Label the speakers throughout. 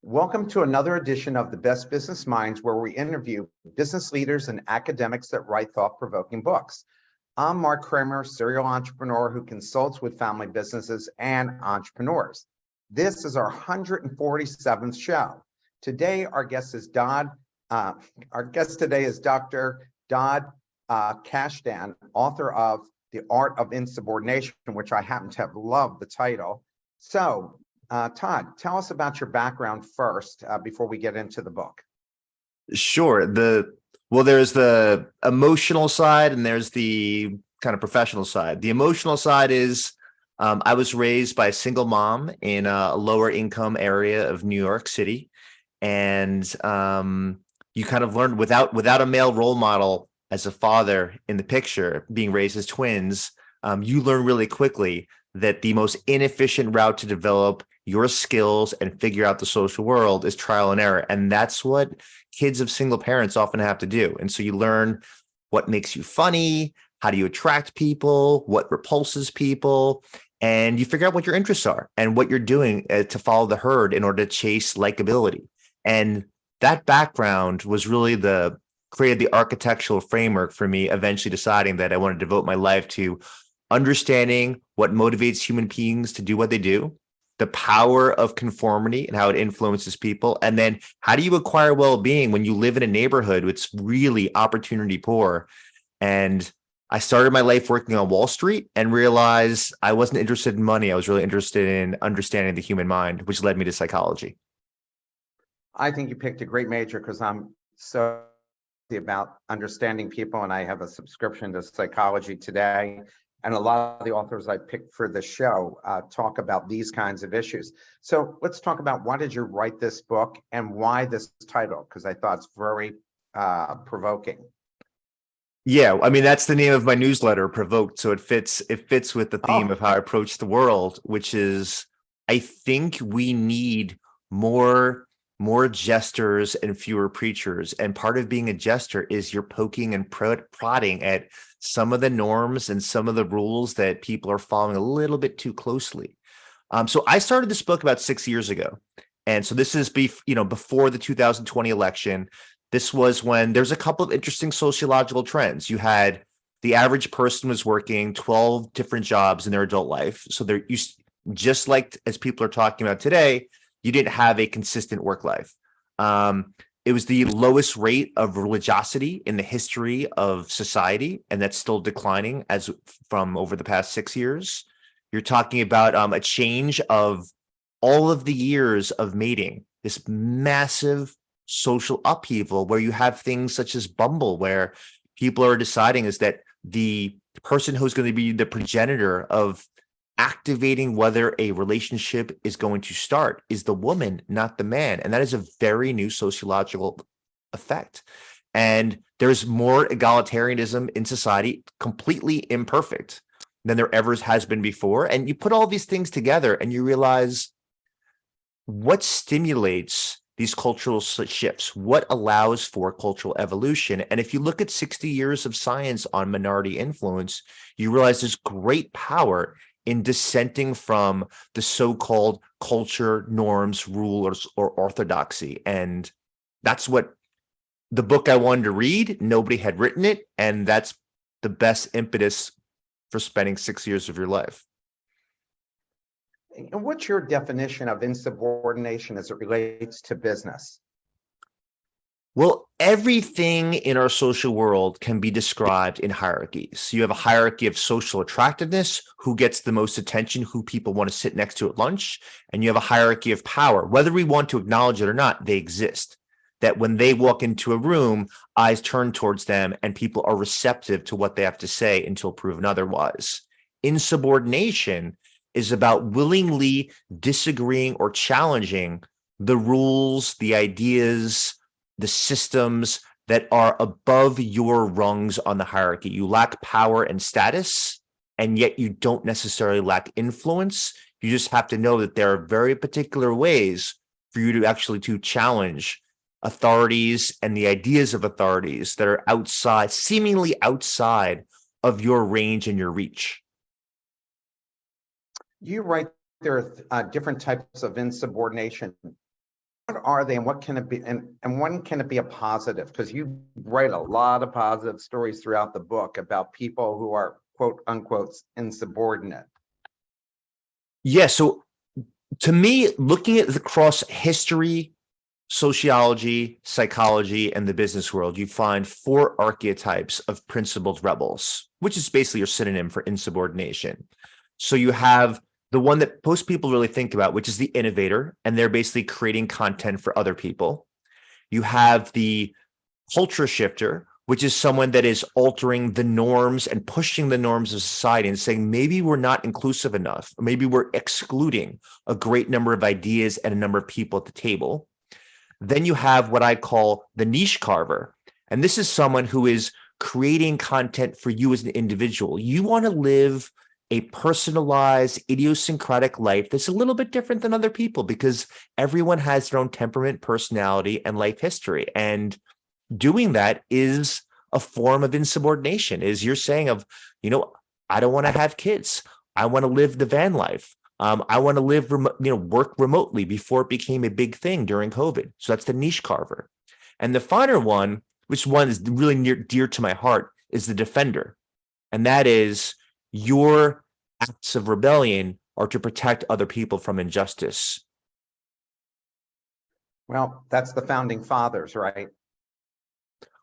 Speaker 1: Welcome to another edition of the Best Business Minds, where we interview business leaders and academics that write thought-provoking books. I'm Marc Kramer, serial entrepreneur who consults with family businesses and entrepreneurs. This is our 147th show. Today, our guest is Dr. Todd Kashdan, author of The Art of Insubordination, which I happen to have loved the title. So, Todd, tell us about your background first before we get into the book.
Speaker 2: Sure. There's the emotional side and there's the kind of professional side. The emotional side is I was raised by a single mom in a lower income area of New York City. And you kind of learn without a male role model as a father in the picture, being raised as twins, you learn really quickly that the most inefficient route to develop your skills and figure out the social world is trial and error. And that's what kids of single parents often have to do. And so you learn what makes you funny, how do you attract people, what repulses people, and you figure out what your interests are and what you're doing to follow the herd in order to chase likability. And that background was really created the architectural framework for me eventually deciding that I want to devote my life to understanding what motivates human beings to do what they do, the power of conformity and how it influences people, and then how do you acquire well-being when you live in a neighborhood that's really opportunity poor. And I started my life working on Wall Street and realized I wasn't interested in money. I was really interested in understanding the human mind, which led me to psychology.
Speaker 1: I think you picked a great major because I'm so about understanding people, and I have a subscription to Psychology Today. And a lot of the authors I picked for the show talk about these kinds of issues. So let's talk about, why did you write this book and why this title? Because I thought it's very provoking.
Speaker 2: Yeah, I mean, that's the name of my newsletter, Provoked. So it fits with the theme of how I approach the world, which is, I think we need more jesters and fewer preachers. And part of being a jester is you're poking and prodding at some of the norms and some of the rules that people are following a little bit too closely. So I started this book about 6 years ago. And so this is before the 2020 election. This was when there's a couple of interesting sociological trends. You had the average person was working 12 different jobs in their adult life. So just like as people are talking about today, you didn't have a consistent work life. It was the lowest rate of religiosity in the history of society, and that's still declining as from over the past 6 years. You're talking about a change of all of the years of mating, this massive social upheaval where you have things such as Bumble, where people are deciding is that the person who's going to be the progenitor of activating whether a relationship is going to start is the woman, not the man. And that is a very new sociological effect. And there's more egalitarianism in society, completely imperfect, than there ever has been before. And you put all these things together and you realize what stimulates these cultural shifts, what allows for cultural evolution. And if you look at 60 years of science on minority influence, you realize there's great power in dissenting from the so-called culture, norms, rules, or orthodoxy. And that's what the book I wanted to read, nobody had written it, and that's the best impetus for spending 6 years of your life.
Speaker 1: And what's your definition of insubordination as it relates to business?
Speaker 2: Well, everything in our social world can be described in hierarchies. You have a hierarchy of social attractiveness, who gets the most attention, who people want to sit next to at lunch. And you have a hierarchy of power. Whether we want to acknowledge it or not, they exist. That when they walk into a room, eyes turn towards them and people are receptive to what they have to say until proven otherwise. Insubordination is about willingly disagreeing or challenging the rules, the ideas, the systems that are above your rungs on the hierarchy. You lack power and status, and yet you don't necessarily lack influence. You just have to know that there are very particular ways for you to actually challenge authorities and the ideas of authorities that are outside, seemingly outside of your range and your reach.
Speaker 1: You write there are different types of insubordination. are they and what can it be? And when can it be a positive? Because you write a lot of positive stories throughout the book about people who are quote unquote insubordinate.
Speaker 2: Yeah. So to me, looking at across history, sociology, psychology, and the business world, you find four archetypes of principled rebels, which is basically your synonym for insubordination. So you have the one that most people really think about, which is the innovator, and they're basically creating content for other people. You have the culture shifter, which is someone that is altering the norms and pushing the norms of society and saying maybe we're not inclusive enough, or maybe we're excluding a great number of ideas and a number of people at the table. Then you have what I call the niche carver. And this is someone who is creating content for you as an individual. You want to live a personalized, idiosyncratic life that's a little bit different than other people because everyone has their own temperament, personality, and life history. And doing that is a form of insubordination, is you're saying of, I don't want to have kids. I want to live the van life. I want to live, work remotely before it became a big thing during COVID. So that's the niche carver. And the finer one, which one is really dear to my heart, is the defender. And that is your acts of rebellion are to protect other people from injustice.
Speaker 1: Well, that's the founding fathers, right?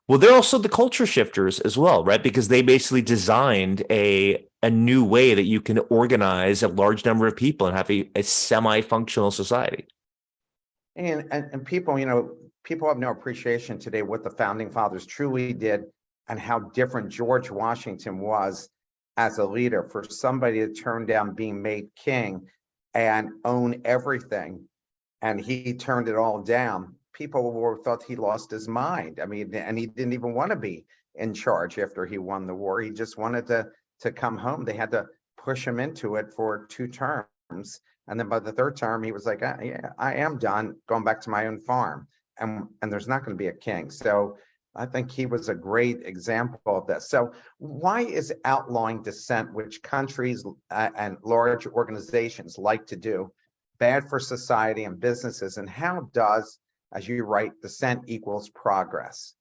Speaker 2: Well, they're also the culture shifters as well, right? Because they basically designed a new way that you can organize a large number of people and have a semi-functional society.
Speaker 1: And people, people have no appreciation today what the founding fathers truly did and how different George Washington was as a leader. For somebody to turn down being made king and own everything, and he turned it all down. People thought he lost his mind. I mean, and he didn't even want to be in charge after he won the war. He just wanted to come home. They had to push him into it for 2 terms. And then by the 3rd term, he was like, yeah, I am done going back to my own farm. And there's not going to be a king. So I think he was a great example of this. So why is outlawing dissent, which countries and large organizations like to do, bad for society and businesses? And how does, as you write, dissent equals progress?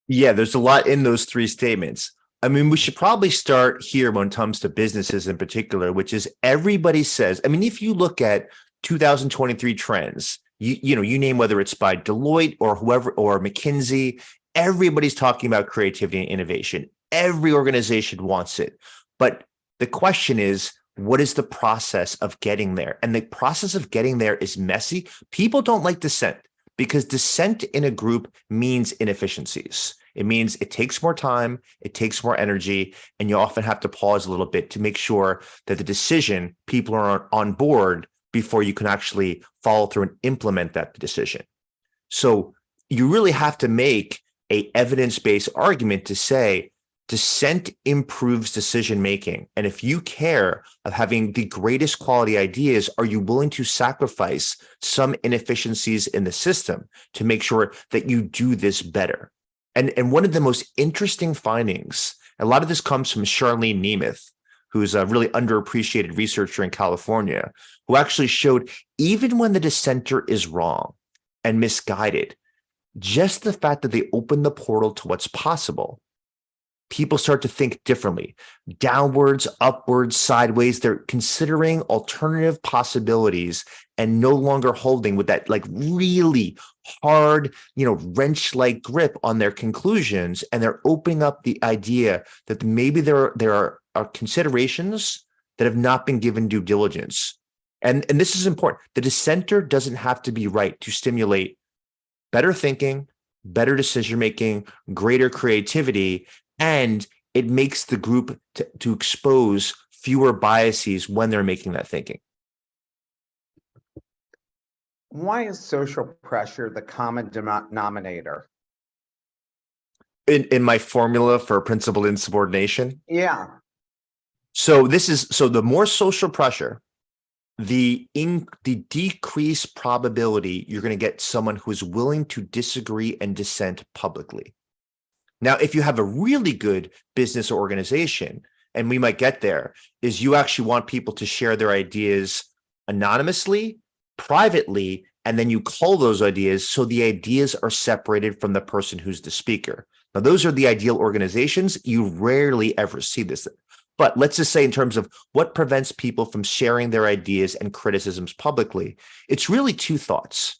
Speaker 2: Yeah, there's a lot in those 3 statements. I mean, we should probably start here when it comes to businesses in particular, which is everybody says, I mean, if you look at 2023 trends, you name whether it's by Deloitte or whoever, or McKinsey, everybody's talking about creativity and innovation. Every organization wants it. But the question is, what is the process of getting there? And the process of getting there is messy. People don't like dissent because dissent in a group means inefficiencies. It means it takes more time, it takes more energy, and you often have to pause a little bit to make sure that the decision, people are on board before you can actually follow through and implement that decision. So you really have to make a evidence-based argument to say dissent improves decision-making. And if you care of having the greatest quality ideas, are you willing to sacrifice some inefficiencies in the system to make sure that you do this better? And one of the most interesting findings, a lot of this comes from Charlene Nemeth, who's a really underappreciated researcher in California, who actually showed even when the dissenter is wrong and misguided, just the fact that they open the portal to what's possible, people start to think differently, downwards, upwards, sideways. They're considering alternative possibilities and no longer holding with that like really hard, wrench-like grip on their conclusions. And they're opening up the idea that maybe there are considerations that have not been given due diligence. And this is important. The dissenter doesn't have to be right to stimulate better thinking, better decision-making, greater creativity, and it makes the group to expose fewer biases when they're making that thinking.
Speaker 1: Why is social pressure the common denominator?
Speaker 2: In my formula for principled insubordination?
Speaker 1: Yeah.
Speaker 2: So the more social pressure, the decreased probability you're going to get someone who's willing to disagree and dissent publicly. Now, if you have a really good business organization, and we might get there, is you actually want people to share their ideas anonymously, privately, and then you cull those ideas so the ideas are separated from the person who's the speaker. Now, those are the ideal organizations. You rarely ever see this. But let's just say in terms of what prevents people from sharing their ideas and criticisms publicly, it's really two thoughts.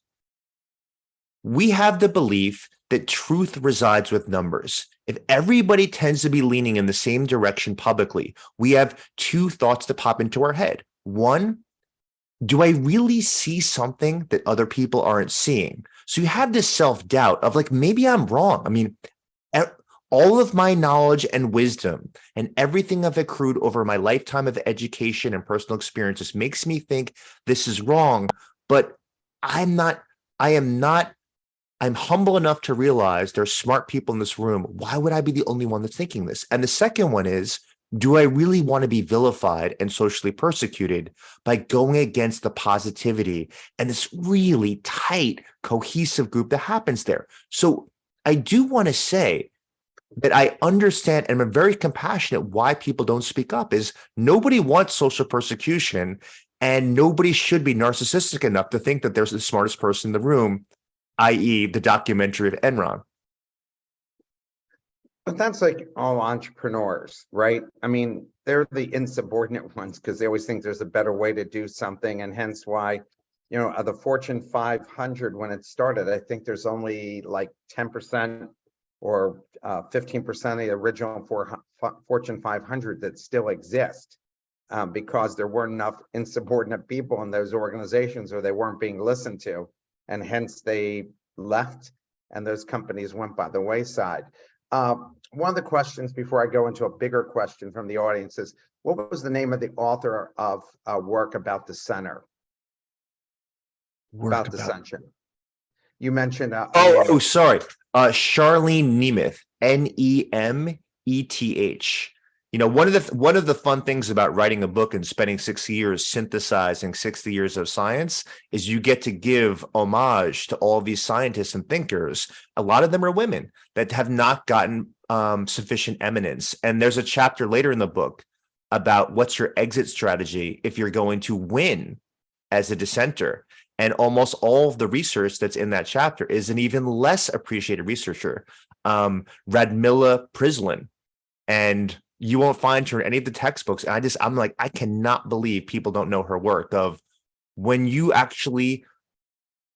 Speaker 2: We have the belief that truth resides with numbers. If everybody tends to be leaning in the same direction publicly, we have two thoughts that pop into our head. One, do I really see something that other people aren't seeing? So you have this self-doubt of like, maybe I'm wrong. I mean, all of my knowledge and wisdom and everything I've accrued over my lifetime of education and personal experiences makes me think this is wrong, but I'm humble enough to realize there's smart people in this room. Why would I be the only one that's thinking this? And the second one is, do I really want to be vilified and socially persecuted by going against the positivity and this really tight, cohesive group that happens there? So I do want to say that I understand and I'm very compassionate why people don't speak up is nobody wants social persecution and nobody should be narcissistic enough to think that there's the smartest person in the room, i.e. the documentary of Enron.
Speaker 1: But that's like all entrepreneurs, right? I mean, they're the insubordinate ones because they always think there's a better way to do something. And hence why, of the Fortune 500, when it started, I think there's only like 10% or 15% of the original Fortune 500 that still exist because there weren't enough insubordinate people in those organizations or they weren't being listened to. And hence they left and those companies went by the wayside. One of the questions before I go into a bigger question from the audience is, what was the name of the author of work about the center? About dissension. You mentioned.
Speaker 2: Sorry. Charlene Nemeth, Nemeth. One of the fun things about writing a book and spending 6 years synthesizing 60 years of science is you get to give homage to all these scientists and thinkers. A lot of them are women that have not gotten sufficient eminence. And there's a chapter later in the book about what's your exit strategy if you're going to win as a dissenter. And almost all of the research that's in that chapter is an even less appreciated researcher, Radmila Prislin. And you won't find her in any of the textbooks. And I'm like, I cannot believe people don't know her work of when you actually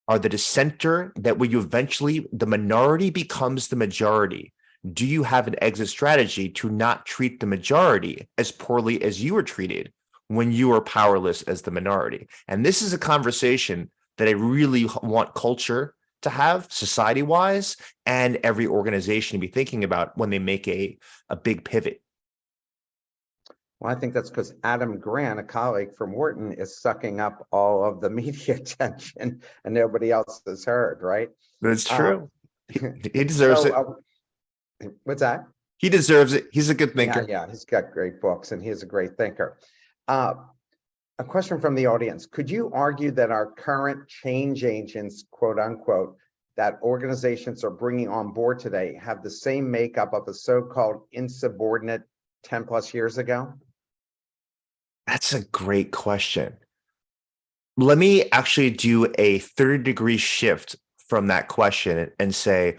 Speaker 2: are the dissenter, that when you eventually, the minority becomes the majority. Do you have an exit strategy to not treat the majority as poorly as you were treated when you are powerless as the minority? And this is a conversation that I really want culture to have society-wise and every organization to be thinking about when they make a big pivot.
Speaker 1: Well, I think that's because Adam Grant, a colleague from Wharton, is sucking up all of the media attention and nobody else has heard, right?
Speaker 2: That's true. He deserves it.
Speaker 1: What's that?
Speaker 2: He deserves it. He's a good thinker.
Speaker 1: Yeah, he's got great books and he's a great thinker. A question from the audience. Could you argue that our current change agents, quote unquote, that organizations are bringing on board today have the same makeup of a so-called insubordinate 10 plus years ago?
Speaker 2: That's a great question. Let me actually do a 30-degree shift from that question and say,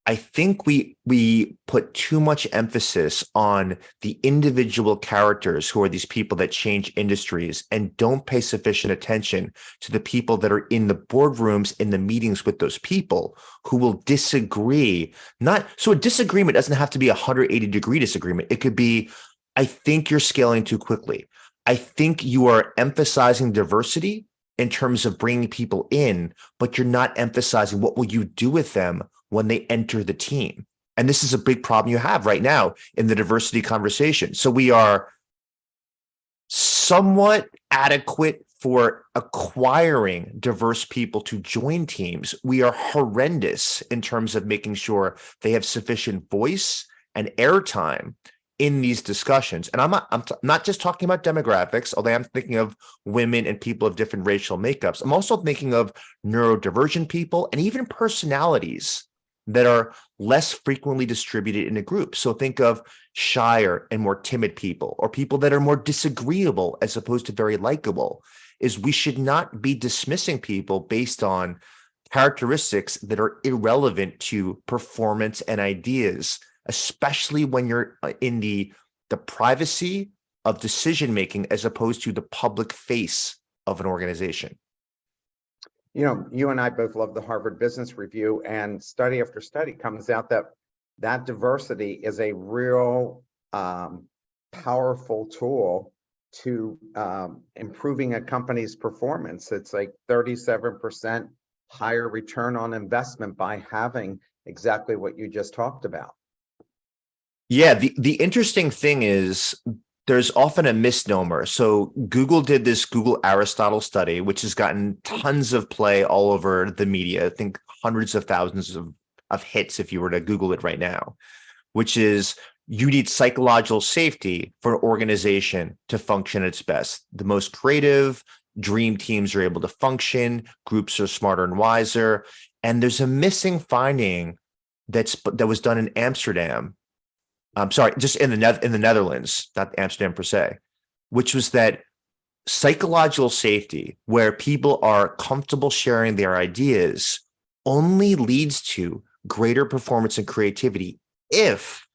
Speaker 2: I think we put too much emphasis on the individual characters who are these people that change industries and don't pay sufficient attention to the people that are in the boardrooms, in the meetings with those people who will disagree. So a disagreement doesn't have to be a 180-degree disagreement. It could be, I think you're scaling too quickly. I think you are emphasizing diversity in terms of bringing people in, but you're not emphasizing what will you do with them when they enter the team. And this is a big problem you have right now in the diversity conversation. So we are somewhat adequate for acquiring diverse people to join teams. We are horrendous in terms of making sure they have sufficient voice and airtime in these discussions. And I'm not just talking about demographics, although I'm thinking of women and people of different racial makeups. I'm also thinking of neurodivergent people and even personalities that are less frequently distributed in a group. So think of shyer and more timid people, or people that are more disagreeable as opposed to very likable. Is we should not be dismissing people based on characteristics that are irrelevant to performance and ideas, especially when you're in the privacy of decision making as opposed to the public face of an organization.
Speaker 1: You know, you and I both love the Harvard Business Review, and study after study comes out that diversity is a real powerful tool to improving a company's performance. It's like 37% higher return on investment by having exactly what you just talked about.
Speaker 2: Yeah, the interesting thing is there's often a misnomer. So Google did this Google Aristotle study, which has gotten tons of play all over the media. I think hundreds of thousands of hits if you were to Google it right now, which is you need psychological safety for an organization to function at its best. The most creative dream teams are able to function, groups are smarter and wiser. And there's a missing finding that was done in Amsterdam. I'm sorry, just in the Netherlands, not Amsterdam per se, which was that psychological safety, where people are comfortable sharing their ideas, only leads to greater performance and creativity if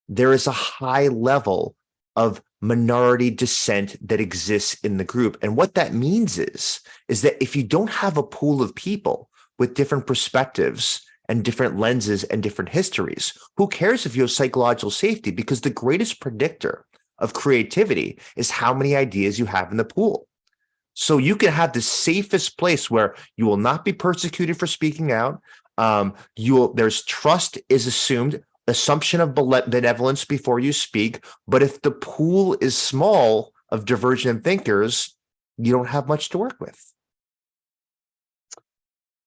Speaker 2: there is a high level of minority dissent that exists in the group. And what that means is that if you don't have a pool of people with different perspectives and different lenses and different histories, who cares if you have psychological safety? Because the greatest predictor of creativity is how many ideas you have in the pool. So you can have the safest place where you will not be persecuted for speaking out. There's trust is assumed, assumption of benevolence before you speak. But if the pool is small of divergent thinkers, you don't have much to work with.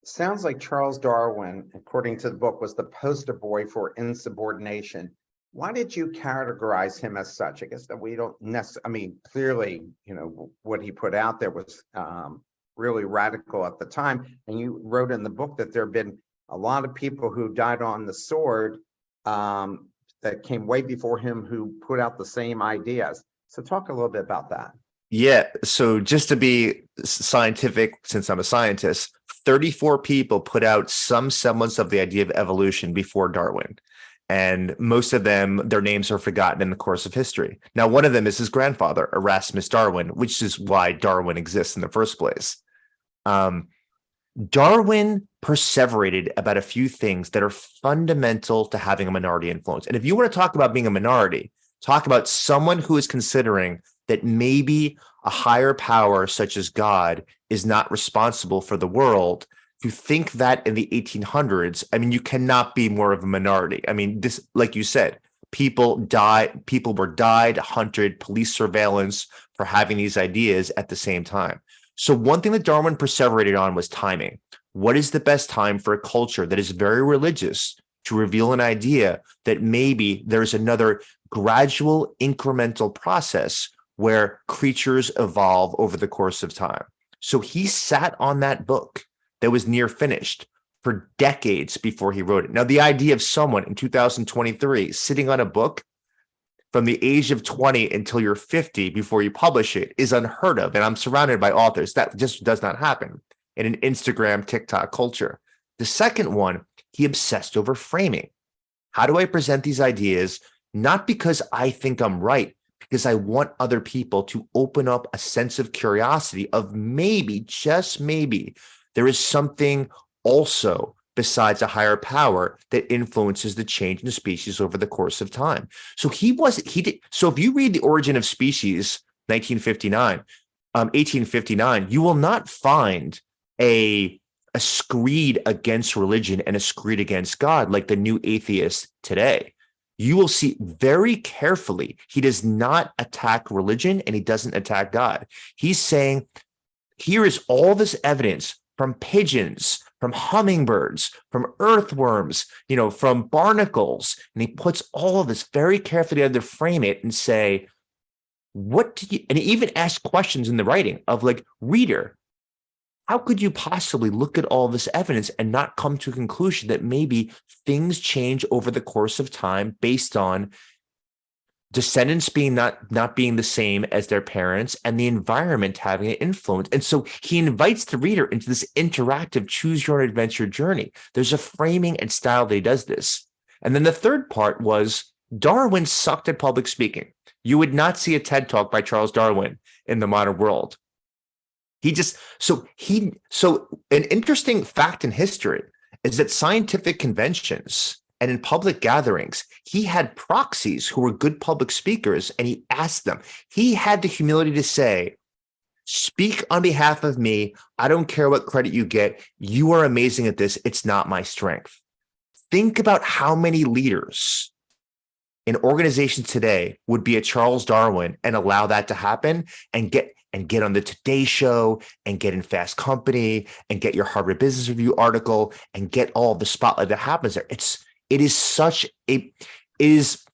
Speaker 1: Sounds like Charles Darwin, according to the book, was the poster boy for insubordination. Why did you categorize him as such? I guess that we don't necessarily, I mean, clearly, you know, what he put out there was really radical at the time. And you wrote in the book that there have been a lot of people who died on the sword that came way before him who put out the same ideas. So talk a little bit about that.
Speaker 2: Yeah. So just to be scientific, since I'm a scientist, 34 people put out some semblance of the idea of evolution before Darwin. And most of them, their names are forgotten in the course of history. Now, one of them is his grandfather, Erasmus Darwin, which is why Darwin exists in the first place. Darwin perseverated about a few things that are fundamental to having a minority influence. And if you want to talk about being a minority, talk about someone who is considering that maybe a higher power such as God is not responsible for the world. If you think that in the 1800s, I mean, you cannot be more of a minority. I mean, this, like you said, people were died, hunted, police surveillance for having these ideas at the same time. So one thing that Darwin perseverated on was timing. What is the best time for a culture that is very religious to reveal an idea that maybe there's another gradual incremental process where creatures evolve over the course of time? So he sat on that book that was near finished for decades before he wrote it. Now, the idea of someone in 2023 sitting on a book from the age of 20 until you're 50 before you publish it is unheard of. And I'm surrounded by authors. That just does not happen in an Instagram, TikTok culture. The second one, he obsessed over framing. How do I present these ideas? Not because I think I'm right, because I want other people to open up a sense of curiosity of maybe, just maybe, there is something also besides a higher power that influences the change in the species over the course of time. So so if you read The Origin of Species, 1859, you will not find a screed against religion and a screed against God like the new atheist today. You will see very carefully, he does not attack religion and he doesn't attack God. He's saying, here is all this evidence from pigeons, from hummingbirds, from earthworms, from barnacles. And he puts all of this very carefully together to frame it and say, and he even asks questions in the writing of like, reader, how could you possibly look at all this evidence and not come to a conclusion that maybe things change over the course of time based on descendants being not being the same as their parents and the environment having an influence? And so he invites the reader into this interactive choose your own adventure journey. There's a framing and style that he does this. And then the third part was Darwin sucked at public speaking. You would not see a TED talk by Charles Darwin in the modern world. So an interesting fact in history is that scientific conventions and in public gatherings, he had proxies who were good public speakers, and he asked them. He had the humility to say, speak on behalf of me. I don't care what credit you get. You are amazing at this. It's not my strength. Think about how many leaders in organizations today would be a Charles Darwin and allow that to happen and get on the Today Show and get in Fast Company and get your Harvard Business Review article and get all the spotlight that happens there.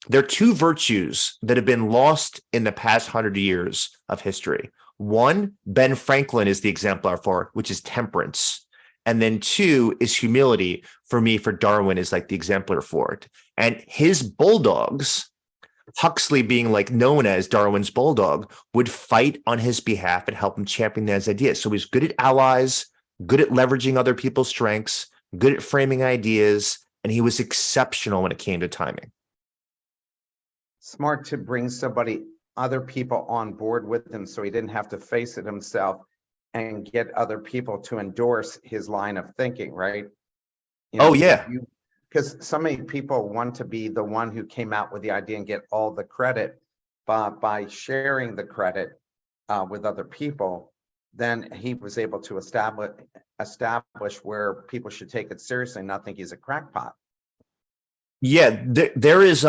Speaker 2: There are two virtues that have been lost in the past 100 years of history. One, Ben Franklin is the exemplar for, which is temperance. And then two is humility. For me, for Darwin is like the exemplar for it. And his bulldogs, Huxley being like known as Darwin's bulldog, would fight on his behalf and help him champion his ideas. So he's good at allies, good at leveraging other people's strengths, good at framing ideas, and he was exceptional when it came to timing.
Speaker 1: Smart to bring other people on board with him so he didn't have to face it himself and get other people to endorse his line of thinking, right?
Speaker 2: Yeah.
Speaker 1: Because so many people want to be the one who came out with the idea and get all the credit, but by sharing the credit with other people, then he was able to establish where people should take it seriously and not think he's a crackpot.
Speaker 2: Yeah, there is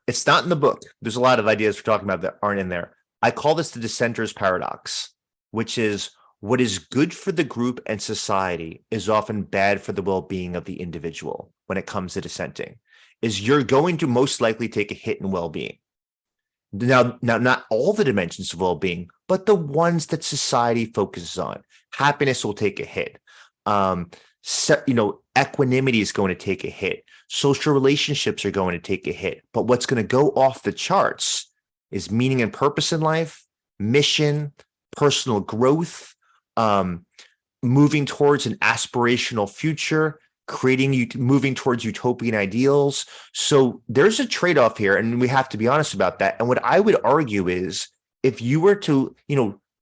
Speaker 2: it's not in the book. There's a lot of ideas we're talking about that aren't in there. I call this the dissenter's paradox, which is what is good for the group and society is often bad for the well-being of the individual when it comes to dissenting. You're going to most likely take a hit in well-being. Now, not all the dimensions of well-being, but the ones that society focuses on. Happiness will take a hit. Equanimity is going to take a hit. Social relationships are going to take a hit. But what's going to go off the charts is meaning and purpose in life, mission, personal growth, moving towards an aspirational future, moving towards utopian ideals. So there's a trade-off here, and we have to be honest about that. And what I would argue is if you were to,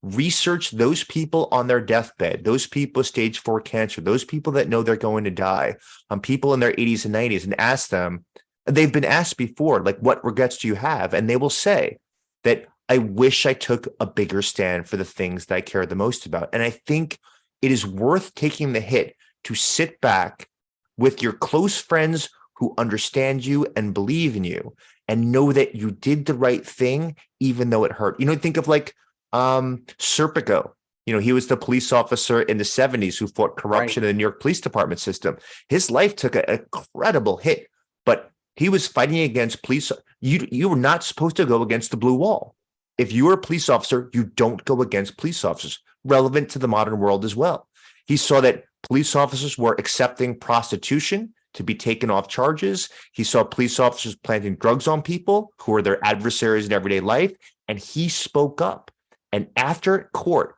Speaker 2: research those people on their deathbed, those people with stage 4 cancer, those people that know they're going to die, people in their 80s and 90s, and ask them, they've been asked before, like, what regrets do you have? And they will say that I wish I took a bigger stand for the things that I care the most about. And I think it is worth taking the hit to sit back with your close friends who understand you and believe in you and know that you did the right thing, even though it hurt. Think of like Serpico. He was the police officer in the 70s who fought corruption in the New York Police Department system. His life took an incredible hit, but he was fighting against police. You were not supposed to go against the blue wall. If you were a police officer, you don't go against police officers. Relevant to the modern world as well. He saw that police officers were accepting prostitution to be taken off charges. He saw police officers planting drugs on people who were their adversaries in everyday life, and he spoke up. And after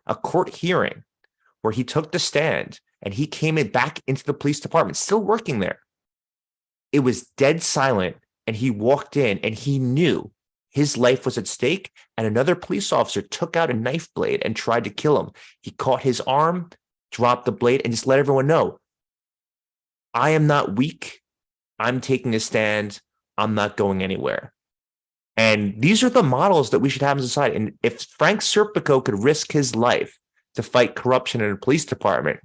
Speaker 2: a court hearing where he took the stand and he came back into the police department, still working there, it was dead silent. And he walked in and he knew his life was at stake. And another police officer took out a knife blade and tried to kill him. He caught his arm, dropped the blade, and just let everyone know, I am not weak. I'm taking a stand. I'm not going anywhere. And these are the models that we should have in society. And if Frank Serpico could risk his life to fight corruption in a police department,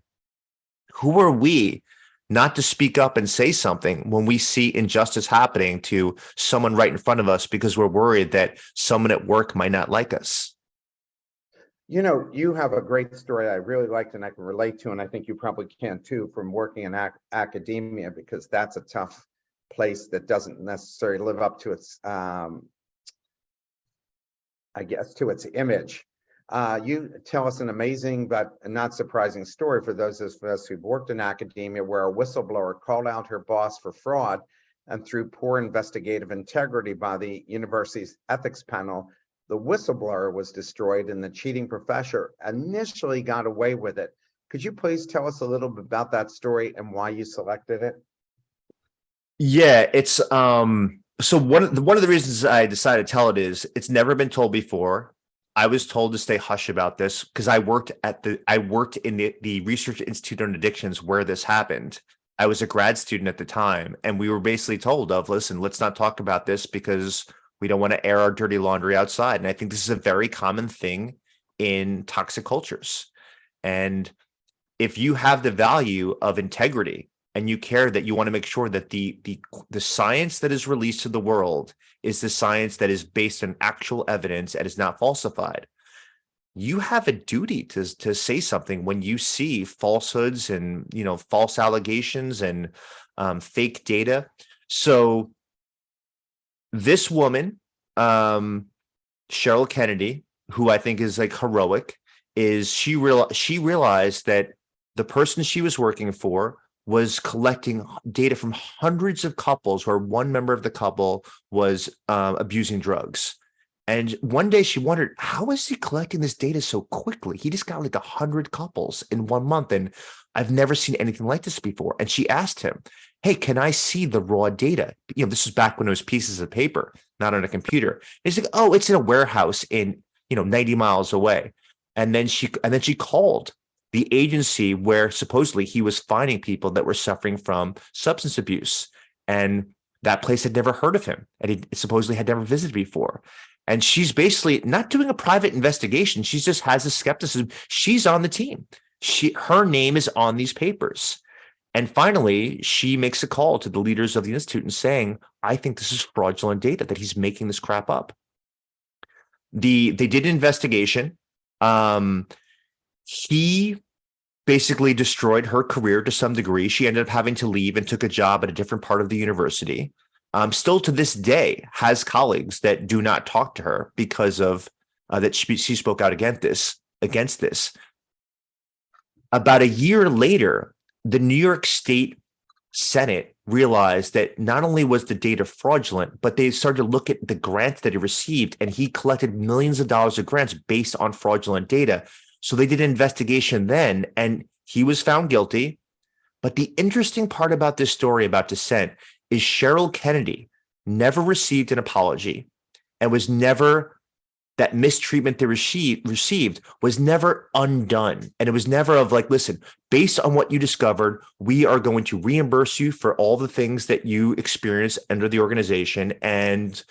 Speaker 2: who are we not to speak up and say something when we see injustice happening to someone right in front of us because we're worried that someone at work might not like us?
Speaker 1: You have a great story I really liked and I can relate to, and I think you probably can too, from working in academia, because that's a tough place that doesn't necessarily live up to its to its image. You tell us an amazing but not surprising story for those of us who've worked in academia, where a whistleblower called out her boss for fraud, and through poor investigative integrity by the university's ethics panel, the whistleblower was destroyed and the cheating professor initially got away with it. Could you please tell us a little bit about that story and why you selected it?
Speaker 2: Yeah, it's so one of the reasons I decided to tell it is it's never been told before. I was told to stay hush about this because I worked in the Research Institute on Addictions where this happened. I was a grad student at the time, and we were basically told of, listen, let's not talk about this because we don't want to air our dirty laundry outside. And I think this is a very common thing in toxic cultures. And if you have the value of integrity and you care that you want to make sure that the science that is released to the world is the science that is based on actual evidence and is not falsified, you have a duty to say something when you see falsehoods and false allegations and fake data. So this woman, Cheryl Kennedy, who I think is like heroic, is she realized that the person she was working for was collecting data from hundreds of couples where one member of the couple was abusing drugs. And one day she wondered, how is he collecting this data so quickly? He just got like 100 couples in 1 month. And I've never seen anything like this before. And she asked him, hey, can I see the raw data? This was back when it was pieces of paper, not on a computer. And he's like, oh, it's in a warehouse in, 90 miles away. And then she called the agency where supposedly he was finding people that were suffering from substance abuse. And that place had never heard of him. And he supposedly had never visited before. And she's basically not doing a private investigation. She just has a skepticism. She's on the team. Her name is on these papers. And finally, she makes a call to the leaders of the institute and saying, I think this is fraudulent data, that he's making this crap up. They did an investigation. He basically destroyed her career to some degree. She ended up having to leave and took a job at a different part of the university. Still to this day has colleagues that do not talk to her because of that she spoke out against this. About a year later, the New York State Senate realized that not only was the data fraudulent, but they started to look at the grants that he received, and he collected millions of dollars of grants based on fraudulent data. So they did an investigation then, and he was found guilty. But the interesting part about this story about dissent is Cheryl Kennedy never received an apology, and was never, that mistreatment they received was never undone. And it was never of like, listen, based on what you discovered, we are going to reimburse you for all the things that you experienced under the organization and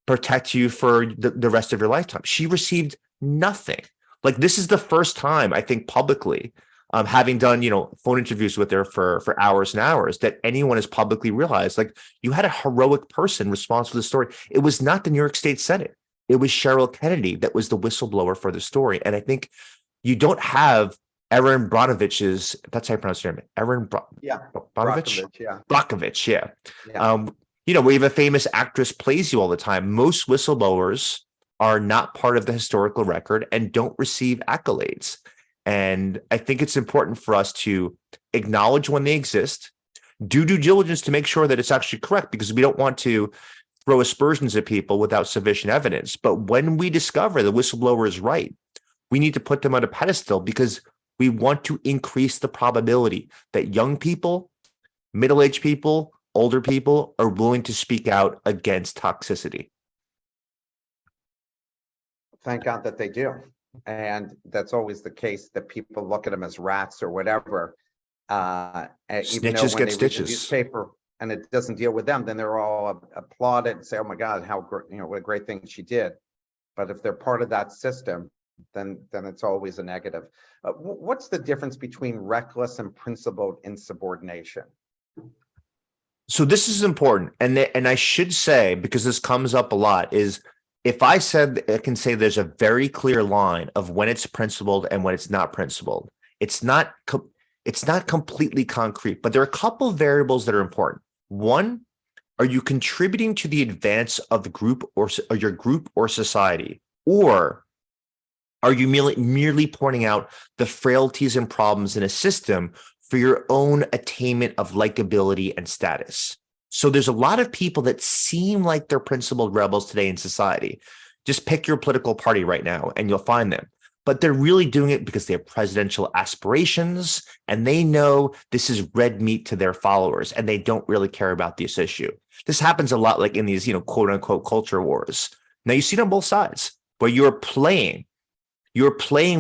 Speaker 2: protect you for the rest of your lifetime. She received nothing. Like, this is the first time, I think, publicly, having done, phone interviews with her for hours and hours, that anyone has publicly realized, like, you had a heroic person responsible for the story. It was not the New York State Senate. It was Cheryl Kennedy that was the whistleblower for the story. And I think you don't have Erin Brockovich's, that's how you pronounce her name, Brockovich?
Speaker 1: Yeah.
Speaker 2: Brockovich, yeah.
Speaker 1: Yeah.
Speaker 2: We have a famous actress plays you all the time. Most whistleblowers are not part of the historical record and don't receive accolades. And I think it's important for us to acknowledge when they exist, do due diligence to make sure that it's actually correct, because we don't want to throw aspersions at people without sufficient evidence. But when we discover the whistleblower is right, we need to put them on a pedestal, because we want to increase the probability that young people, middle-aged people, older people are willing to speak out against toxicity.
Speaker 1: Thank God that they do. And that's always the case, that people look at them as rats or whatever. Even though
Speaker 2: Snitches
Speaker 1: when
Speaker 2: get
Speaker 1: they read the
Speaker 2: stitches.
Speaker 1: newspaper and it doesn't deal with them, then they're all applaud it and say, oh my God, how great, what a great thing she did. But if they're part of that system, then it's always a negative. What's the difference between reckless and principled insubordination?
Speaker 2: So this is important. And I should say, because this comes up a lot, is if I can say there's a very clear line of when it's principled and when it's not principled. It's not completely concrete, but there are a couple of variables that are important. One, are you contributing to the advance of the group or your group or society? Or Are you merely pointing out the frailties and problems in a system for your own attainment of likability and status? So there's a lot of people that seem like they're principled rebels today in society. Just pick your political party right now and you'll find them. But they're really doing it because they have presidential aspirations and they know this is red meat to their followers and they don't really care about this issue. This happens a lot like in these, quote unquote culture wars. Now you see it on both sides where you're playing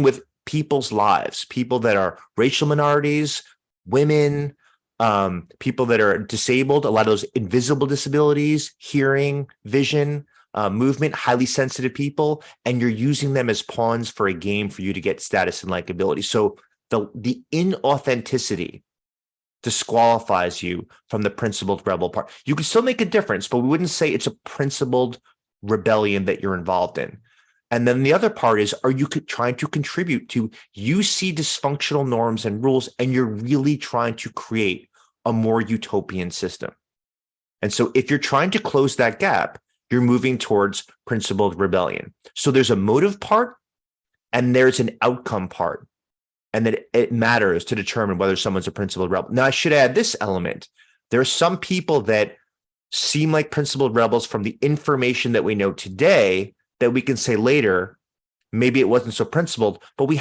Speaker 2: with people's lives, people that are racial minorities, women, people that are disabled, a lot of those invisible disabilities, hearing, vision, movement, highly sensitive people, and you're using them as pawns for a game for you to get status and likability. So the inauthenticity disqualifies you from the principled rebel part. You can still make a difference, but we wouldn't say it's a principled rebellion that you're involved in. And then the other part is, are you trying to contribute to, you see dysfunctional norms and rules, and you're really trying to create a more utopian system. And so if you're trying to close that gap, you're moving towards principled rebellion. So there's a motive part and there's an outcome part. And that it matters to determine whether someone's a principled rebel. Now, I should add this element. There are some people that seem like principled rebels from the information that we know today that we can say later, maybe it wasn't so principled, but we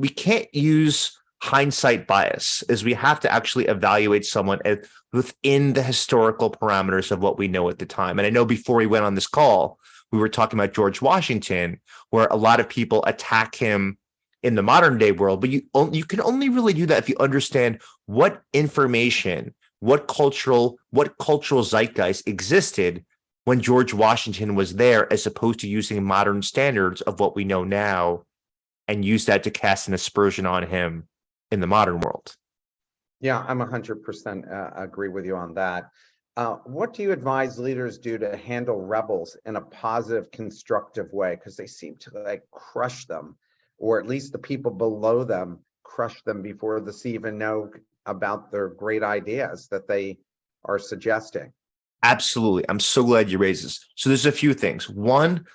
Speaker 2: can't use hindsight bias, as we have to actually evaluate someone within the historical parameters of what we know at the time. And I know before we went on this call, we were talking about George Washington, where a lot of people attack him in the modern day world, but you can only really do that if you understand what information, what cultural zeitgeist existed when George Washington was there, as opposed to using modern standards of what we know now and use that to cast an aspersion on him in the modern world.
Speaker 1: Yeah, I'm 100% agree with you on that. What do you advise leaders do to handle rebels in a positive, constructive way? Because they seem to crush them, or at least the people below them crush them before they even know about their great ideas that they are suggesting.
Speaker 2: Absolutely. I'm so glad you raised this. So there's a few things. One,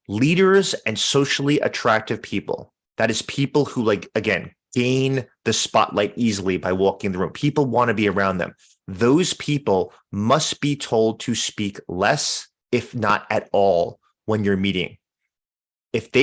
Speaker 2: leaders and socially attractive people. That is people who, again, gain the spotlight easily by walking the room. People want to be around them. Those people must be told to speak less, if not at all, when you're meeting.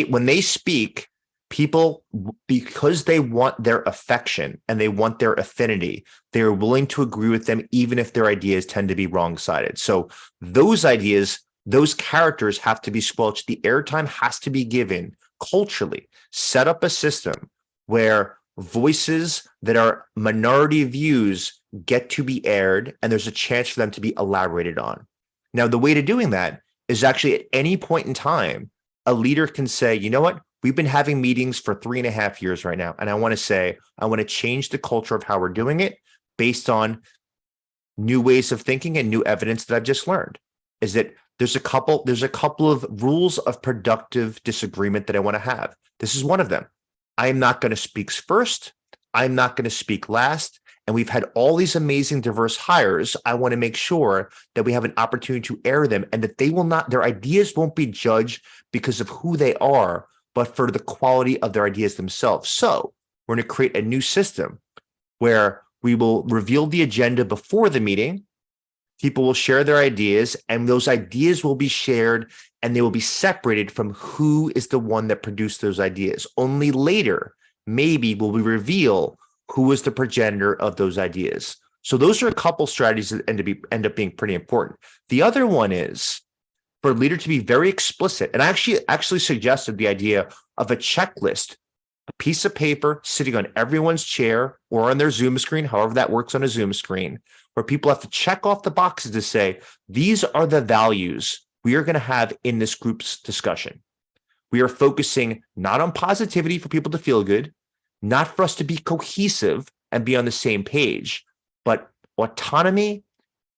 Speaker 2: When they speak, people, because they want their affection and they want their affinity, they're willing to agree with them, even if their ideas tend to be wrong-sided. So those ideas, those characters have to be squelched. The airtime has to be given culturally. Set up a system where voices that are minority views get to be aired, and there's a chance for them to be elaborated on. Now, the way to doing that is actually at any point in time, a leader can say, you know what? We've been having meetings for 3.5 years right now. And I want to change the culture of how we're doing it based on new ways of thinking and new evidence that I've just learned. Is that there's a couple of rules of productive disagreement that I want to have. This is one of them. I am not going to speak first. I'm not going to speak last. And we've had all these amazing diverse hires. I want to make sure that we have an opportunity to air them, and that their ideas won't be judged because of who they are, but for the quality of their ideas themselves. So we're going to create a new system where we will reveal the agenda before the meeting. People will share their ideas, and those ideas will be shared, and they will be separated from who is the one that produced those ideas. Only later, maybe, will we reveal who is the progenitor of those ideas. So those are a couple strategies that end up being pretty important. The other one is for a leader to be very explicit. And I actually suggested the idea of a checklist, a piece of paper sitting on everyone's chair or on their Zoom screen, however that works on a Zoom screen, where people have to check off the boxes to say, these are the values we are going to have in this group's discussion. We are focusing not on positivity for people to feel good, not for us to be cohesive and be on the same page, but autonomy,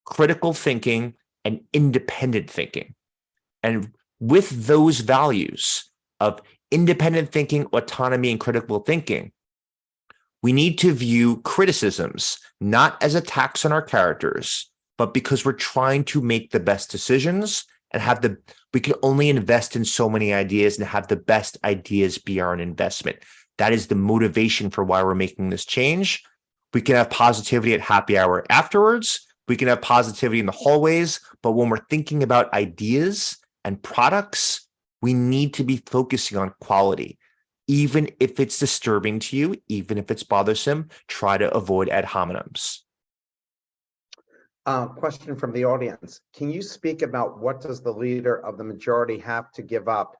Speaker 2: critical thinking, and independent thinking. And with those values of independent thinking, autonomy, and critical thinking, we need to view criticisms not as attacks on our characters, but because we're trying to make the best decisions and we can only invest in so many ideas and have the best ideas be our investment. That is the motivation for why we're making this change. We can have positivity at happy hour afterwards. We can have positivity in the hallways, but when we're thinking about ideas and products, we need to be focusing on quality. Even if it's disturbing to you, even if it's bothersome, try to avoid ad hominems.
Speaker 1: Question from the audience. Can you speak about what does the leader of the majority have to give up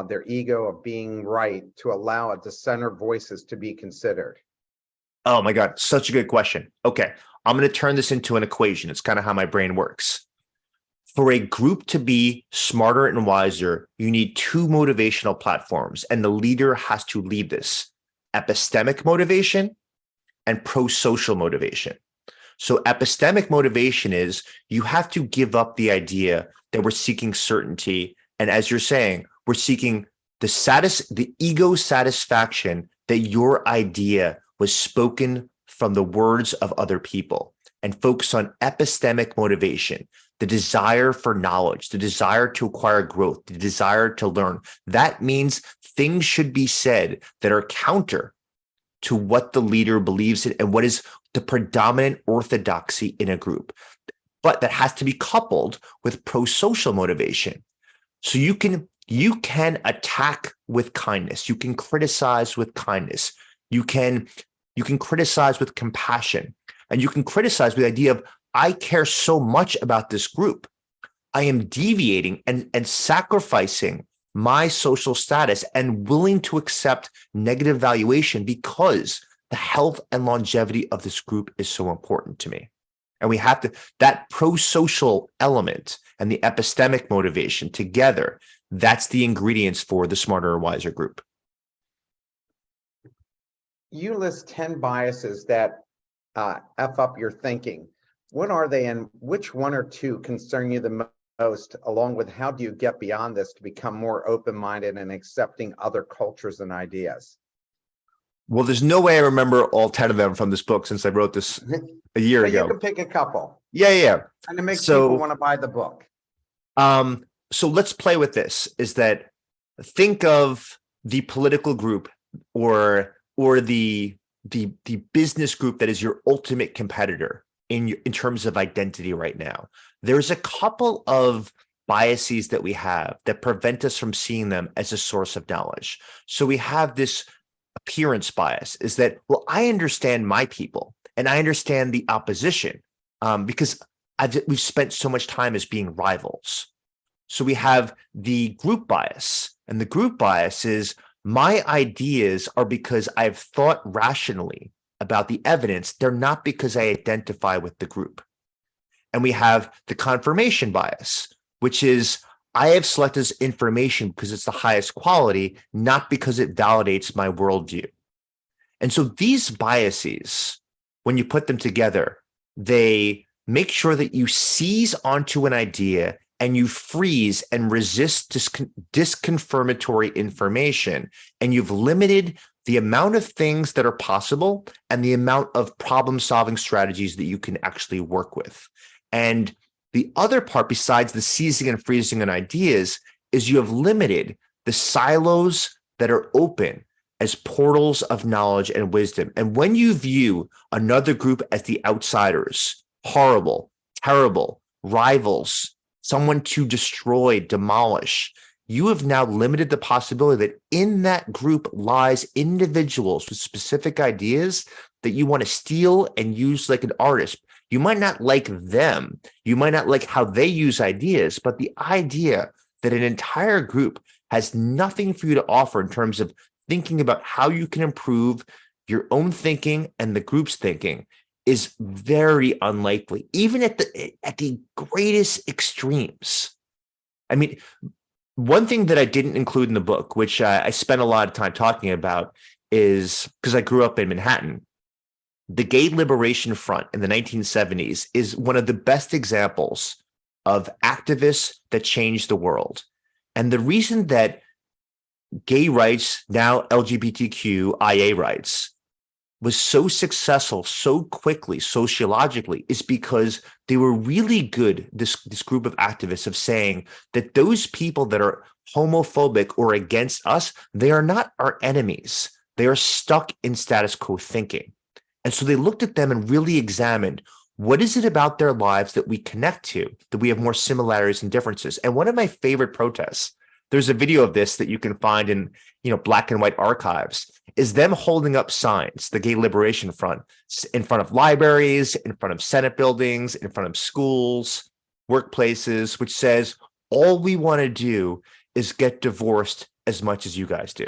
Speaker 1: their ego of being right to allow a dissenter voices to be considered?
Speaker 2: Oh my God, such a good question. Okay, I'm going to turn this into an equation. It's kind of how my brain works. For a group to be smarter and wiser, you need two motivational platforms, and the leader has to lead this: epistemic motivation and pro-social motivation. So epistemic motivation is you have to give up the idea that we're seeking certainty. And as you're saying, we're seeking the ego satisfaction that your idea was spoken from the words of other people, and focus on epistemic motivation, the desire for knowledge, the desire to acquire growth, the desire to learn. That means things should be said that are counter to what the leader believes in and what is the predominant orthodoxy in a group. But that has to be coupled with pro-social motivation. So you can attack with kindness. You can criticize with kindness. You can criticize with compassion, and you can criticize with the idea of, I care so much about this group. I am deviating and sacrificing my social status and willing to accept negative valuation because the health and longevity of this group is so important to me. And we have to, that pro-social element and the epistemic motivation together, that's the ingredients for the smarter or wiser group.
Speaker 1: You list 10 biases that F up your thinking. What are they, and which one or two concern you the most, along with how do you get beyond this to become more open-minded and accepting other cultures and ideas?
Speaker 2: Well, there's no way I remember all 10 of them from this book since I wrote this a year
Speaker 1: But
Speaker 2: ago.
Speaker 1: you can pick a couple.
Speaker 2: Yeah.
Speaker 1: And it makes people want to buy the book.
Speaker 2: So let's play with this, is that think of the political group or the business group that is your ultimate competitor in terms of identity right now. There's a couple of biases that we have that prevent us from seeing them as a source of knowledge. So we have this appearance bias, is that, well, I understand my people and I understand the opposition because we've spent so much time as being rivals. So we have the group bias, and the group bias is my ideas are because I've thought rationally about the evidence. They're not because I identify with the group. And we have the confirmation bias, which is I have selected this information because it's the highest quality, not because it validates my worldview. And so these biases, when you put them together, they make sure that you seize onto an idea and you freeze and resist disconfirmatory information. And you've limited the amount of things that are possible and the amount of problem-solving strategies that you can actually work with. And the other part, besides the seizing and freezing on ideas, is you have limited the silos that are open as portals of knowledge and wisdom. And when you view another group as the outsiders, horrible, terrible, rivals, someone to destroy, demolish, you have now limited the possibility that in that group lies individuals with specific ideas that you want to steal and use like an artist. You might not like them. You might not like how they use ideas, but the idea that an entire group has nothing for you to offer in terms of thinking about how you can improve your own thinking and the group's thinking is very unlikely, even at the greatest extremes. I mean, one thing that I didn't include in the book, which I spent a lot of time talking about, is because I grew up in Manhattan. The Gay Liberation Front in the 1970s is one of the best examples of activists that changed the world. And the reason that gay rights, now LGBTQIA rights, was so successful so quickly sociologically is because they were really good, this group of activists, of saying that those people that are homophobic or against us, they are not our enemies. They are stuck in status quo thinking. And so they looked at them and really examined, what is it about their lives that we connect to, that we have more similarities and differences? And one of my favorite protests, there's a video of this that you can find in, black and white archives, is them holding up signs, the Gay Liberation Front, in front of libraries, in front of Senate buildings, in front of schools, workplaces, which says, all we want to do is get divorced as much as you guys do.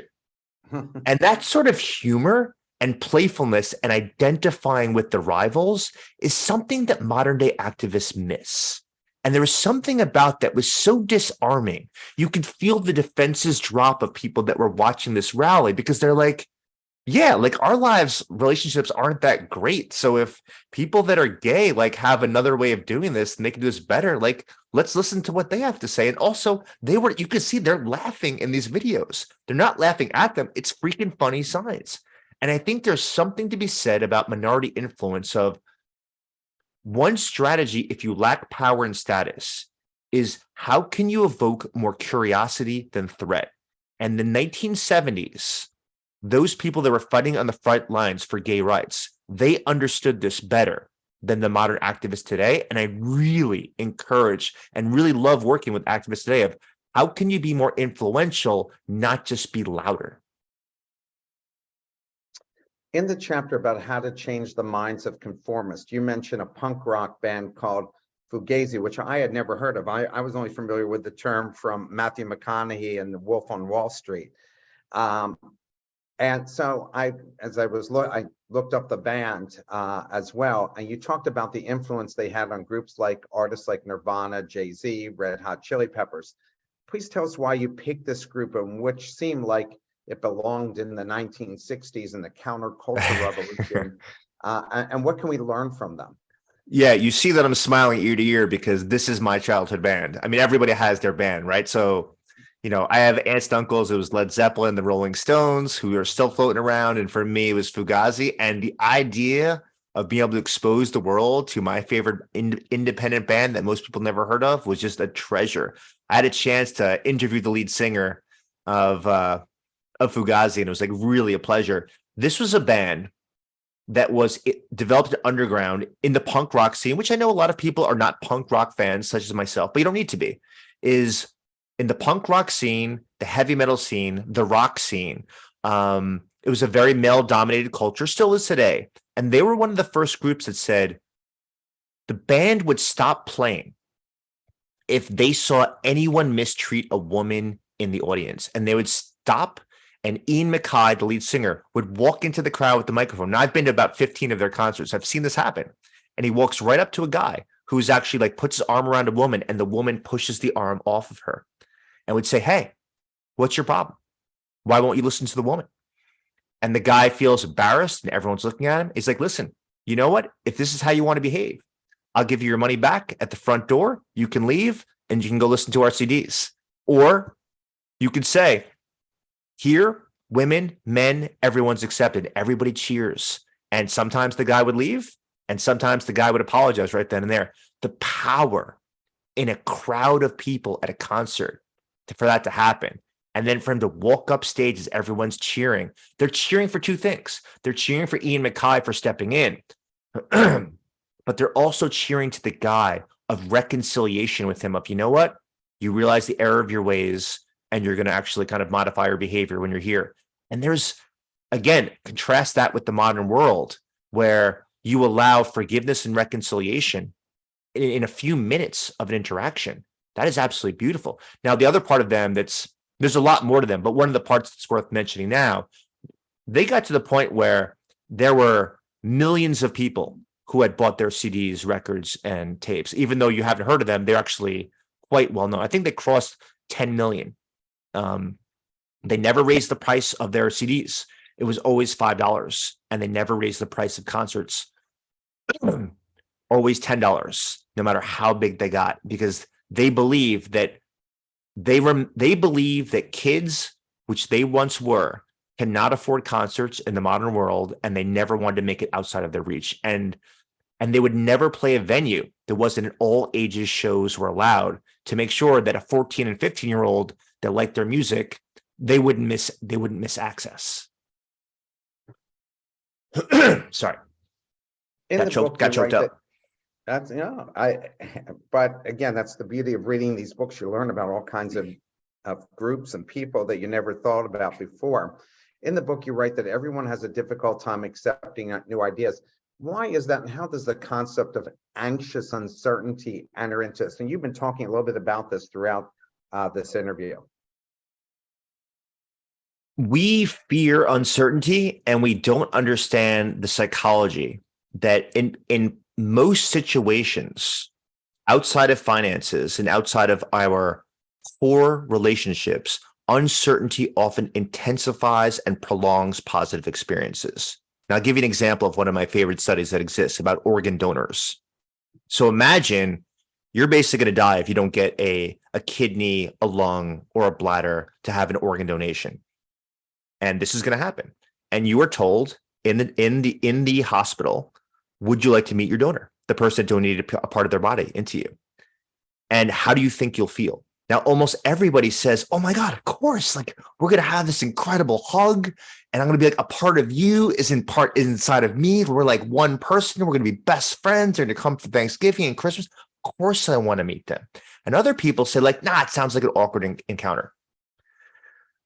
Speaker 2: And that sort of humor and playfulness and identifying with the rivals is something that modern day activists miss. And there was something about that was so disarming. You could feel the defenses drop of people that were watching this rally, because they're like, yeah, like our lives, relationships aren't that great. So if people that are gay, like, have another way of doing this and they can do this better, like, let's listen to what they have to say. And also you could see they're laughing in these videos. They're not laughing at them. It's freaking funny signs. And I think there's something to be said about minority influence of one strategy, if you lack power and status, is how can you evoke more curiosity than threat? And the 1970s, those people that were fighting on the front lines for gay rights, they understood this better than the modern activists today. And I really encourage and really love working with activists today of how can you be more influential, not just be louder?
Speaker 1: In the chapter about how to change the minds of conformists, you mentioned a punk rock band called Fugazi, which I had never heard of. I was only familiar with the term from Matthew McConaughey and The Wolf on Wall Street. And so I looked up the band as well, and you talked about the influence they had on groups like artists like Nirvana, Jay-Z, Red Hot Chili Peppers. Please tell us why you picked this group, and which seemed like it belonged in the 1960s in the counterculture revolution. And what can we learn from them?
Speaker 2: Yeah, you see that I'm smiling ear to ear because this is my childhood band. I mean, everybody has their band, right? So, I have aunts and uncles. It was Led Zeppelin, the Rolling Stones, who are still floating around. And for me, it was Fugazi. And the idea of being able to expose the world to my favorite independent band that most people never heard of was just a treasure. I had a chance to interview the lead singer of Fugazi, and it was like really a pleasure. This was a band that was developed underground in the punk rock scene, which I know a lot of people are not punk rock fans, such as myself, but you don't need to be, is in the punk rock scene, the heavy metal scene, the rock scene. It was a very male-dominated culture, still is today. And they were one of the first groups that said the band would stop playing if they saw anyone mistreat a woman in the audience. And they would stop, and Ian MacKaye, the lead singer, would walk into the crowd with the microphone. Now, I've been to about 15 of their concerts. I've seen this happen. And he walks right up to a guy who's actually like puts his arm around a woman, and the woman pushes the arm off of her and would say, hey, what's your problem? Why won't you listen to the woman? And the guy feels embarrassed and everyone's looking at him. He's like, listen, you know what? If this is how you want to behave, I'll give you your money back at the front door. You can leave and you can go listen to our CDs. Or you could say, here, women, men, everyone's accepted. Everybody cheers. And sometimes the guy would leave, and sometimes the guy would apologize right then and there. The power in a crowd of people at a concert for that to happen. And then for him to walk up stage as everyone's cheering. They're cheering for two things. They're cheering for Ian MacKaye for stepping in, but they're also cheering to the guy of reconciliation with him of, you know what? You realize the error of your ways, and you're going to actually kind of modify your behavior when you're here. And there's, again, contrast that with the modern world where you allow forgiveness and reconciliation in a few minutes of an interaction. That is absolutely beautiful. Now, the other part of them there's a lot more to them, but one of the parts that's worth mentioning now, they got to the point where there were millions of people who had bought their CDs, records, and tapes. Even though you haven't heard of them, they're actually quite well known. I think they crossed 10 million. They never raised the price of their CDs. It was always $5, and they never raised the price of concerts. Always $10, no matter how big they got, because they believe that kids, which they once were, cannot afford concerts in the modern world, and they never wanted to make it outside of their reach. And they would never play a venue that wasn't an all ages shows were allowed, to make sure that a 14 and 15-year-old that liked their music, they wouldn't miss access. Sorry.
Speaker 1: In the book,
Speaker 2: Got
Speaker 1: you write
Speaker 2: choked up.
Speaker 1: that's, but again, that's the beauty of reading these books. You learn about all kinds of groups and people that you never thought about before. In the book, you write that everyone has a difficult time accepting new ideas. Why is that, and how does the concept of anxious uncertainty enter into this? And you've been talking a little bit about this throughout this interview.
Speaker 2: We fear uncertainty, and we don't understand the psychology that in most situations outside of finances and outside of our core relationships, uncertainty often intensifies and prolongs positive experiences. Now, I'll give you an example of one of my favorite studies that exists about organ donors. So imagine you're basically going to die if you don't get a kidney, a lung, or a bladder to have an organ donation. And this is going to happen. And you are told in the hospital, would you like to meet your donor, the person that donated a part of their body into you? And how do you think you'll feel? Now, almost everybody says, oh my God, of course, like we're going to have this incredible hug, and I'm going to be like, a part of you is inside of me. We're like one person. We're going to be best friends. They're going to come for Thanksgiving and Christmas. Of course I want to meet them. And other people say like, nah, it sounds like an awkward encounter.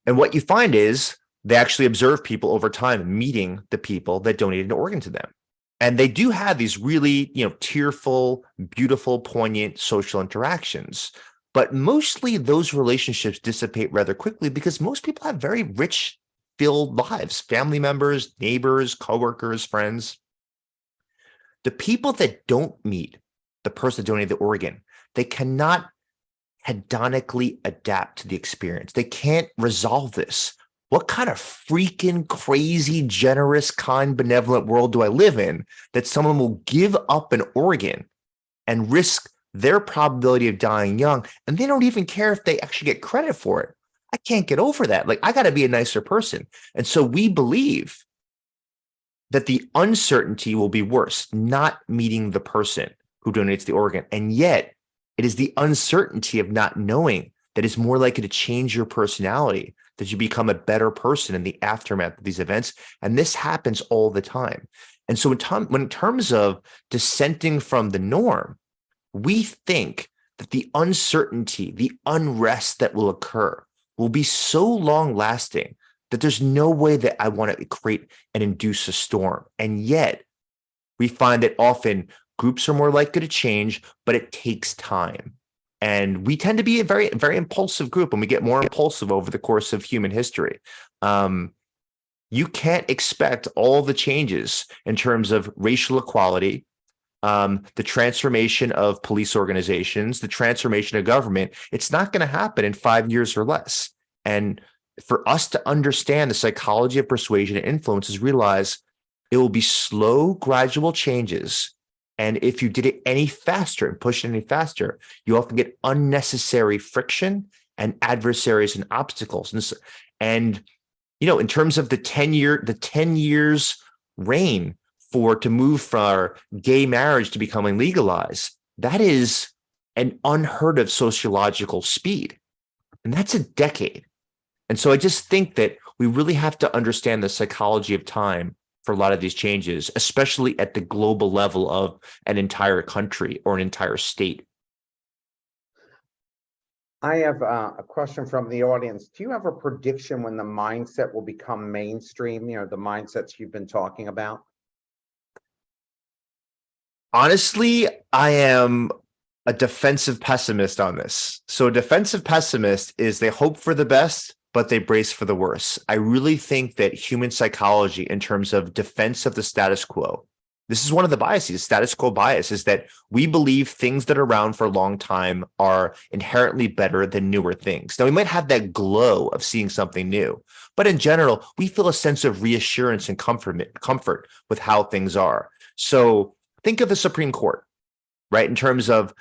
Speaker 2: And what you find is they actually observe people over time meeting the people that donated an organ to them. And they do have these really, tearful, beautiful, poignant social interactions. But mostly those relationships dissipate rather quickly because most people have very rich, filled lives, family members, neighbors, coworkers, friends. The people that don't meet the person that donated the organ, they cannot hedonically adapt to the experience. They can't resolve this. What kind of freaking crazy, generous, kind, benevolent world do I live in that someone will give up an organ and risk their probability of dying young, and they don't even care if they actually get credit for it? I can't get over that. Like, I got to be a nicer person. And so we believe that the uncertainty will be worse, not meeting the person who donates the organ. And yet it is the uncertainty of not knowing that is more likely to change your personality, that you become a better person in the aftermath of these events. And this happens all the time. And so in terms of dissenting from the norm, we think that the uncertainty, the unrest that will occur will be so long lasting that there's no way that I want to create and induce a storm. And yet we find that often groups are more likely to change, but it takes time. And we tend to be a very, very impulsive group, and we get more impulsive over the course of human history. You can't expect all the changes in terms of racial equality, the transformation of police organizations, the transformation of government. It's not going to happen in 5 years or less. And for us to understand the psychology of persuasion and influence is realize it will be slow, gradual changes. And if you did it any faster and push it any faster, you often get unnecessary friction and adversaries and obstacles. And in terms of the 10 years reign to move from gay marriage to becoming legalized, that is an unheard of sociological speed. And that's a decade. And so I just think that we really have to understand the psychology of time for a lot of these changes, especially at the global level of an entire country or an entire state.
Speaker 1: I have a question from the audience. Do you have a prediction when the mindset will become mainstream, the mindsets you've been talking about?
Speaker 2: Honestly, I am a defensive pessimist on this. So a defensive pessimist is they hope for the best, but they brace for the worst. I really think that human psychology, in terms of defense of the status quo, this is one of the biases. Status quo bias is that we believe things that are around for a long time are inherently better than newer things. Now, we might have that glow of seeing something new, but in general, we feel a sense of reassurance and comfort with how things are. So think of the Supreme Court, right? In terms of,